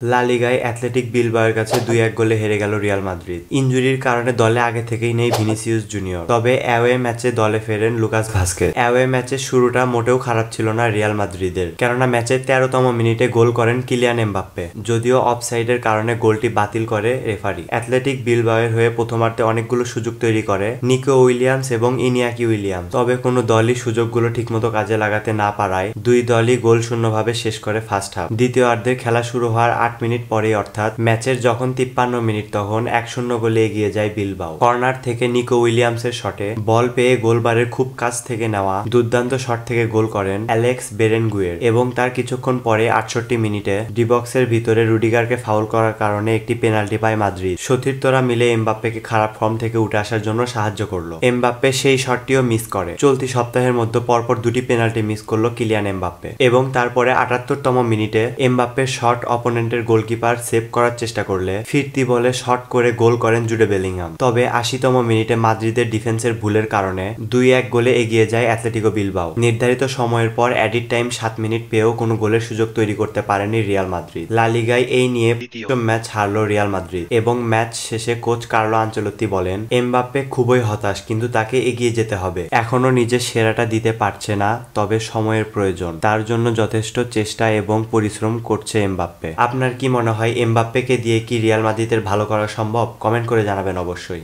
লা লিগায় অ্যাথলেটিক বিলবাওয়ের কাছে ২-১ গোলে হেরে গেল রিয়াল মাদ্রিদ। ইনজুরির কারণে দলে আগে থেকেই নেই ভিনিসিয়াস জুনিয়র, তবে অ্যাওয়ে ম্যাচে দলে ফেরেন লুকাস ভাস্কেজ। অ্যাওয়ে ম্যাচের শুরুটা মোটেও খারাপ ছিল না রিয়াল মাদ্রিদের, কেননা ম্যাচের ১৩তম মিনিটে গোল করেন কিলিয়ান এমবাপ্পে, যদিও অফসাইডের কারণে গোলটি বাতিল করে রেফারি। অ্যাথলেটিক বিলবাওয়ের হয়ে প্রথমার্ধে অনেকগুলো সুযোগ তৈরি করে নিকো উইলিয়ামস এবং ইনিয়াকি উইলিয়ামস, তবে কোনো দলই সুযোগগুলো ঠিকমতো কাজে লাগাতে না পারায় দুই দলই গোল শূন্যভাবে শেষ করে ফার্স্ট হাফ। দ্বিতীয়ার্ধের খেলা শুরু হওয়ার ৮ মিনিট পরে অর্থাৎ ম্যাচের যখন ৫৩ মিনিট তখন ১-০ গোলে এগিয়ে যায় বিলবাও। কর্নার থেকে নিকো উইলিয়ামসের শটে বল পেয়ে গোলবারের খুব কাছ থেকে নেওয়া দুর্দান্ত শট থেকে গোল করেন অ্যালেক্স বেরেনগুয়ের, এবং তার কিছুক্ষণ পরে ৬৮ মিনিটে ডিবক্সের ভিতরে রুডিগারকে ফাউল করার কারণে একটি পেনাল্টি পায় মাদ্রিদ। সতীর্থরা মিলে এমবাপ্পেকে খারাপ ফর্ম থেকে উঠে আসার জন্য সাহায্য করলো। এমবাপ্পে সেই শটটিও মিস করে। চলতি সপ্তাহের মধ্যে পরপর দুটি পেনাল্টি মিস করলো কিলিয়ান এমবাপ্পে, এবং তারপরে ৭৮তম মিনিটে এমবাপ্পের শট অপোনেন্টের গোলকিপার সেভ করার চেষ্টা করলে ফিরতি বলে শট করে গোল করেন জুডে বেলিংহাম। তবে ৮০তম মিনিটে মাদ্রিদের ডিফেন্সের ভুলের কারণে ২-১ গোলে এগিয়ে যায় অ্যাথলেটিকো বিলবাও। নির্ধারিত সময়ের পর অ্যাডিট টাইম ৭ মিনিট পেয়েও কোনো গোলের সুযোগ তৈরি করতে পারেনি রিয়াল মাদ্রিদ। লা লিগায় এই নিয়ে দ্বিতীয় ম্যাচ হারল রিয়াল মাদ্রিদ, এবং ম্যাচ শেষে কোচ কার্লো আনচেলত্তি বলেন, এমবাপ্পে খুবই হতাশ, কিন্তু তাকে এগিয়ে যেতে হবে। এখনো নিজের সেরাটা দিতে পারছে না, তবে সময়ের প্রয়োজন। তার জন্য যথেষ্ট চেষ্টা এবং পরিশ্রম করছে এমবাপ্পে। আপনার কি মনে হয় এমবাপ্পেকে দিয়ে কি রিয়াল মাদ্রিদের ভালো করা সম্ভব? কমেন্ট করে জানাবেন অবশ্যই।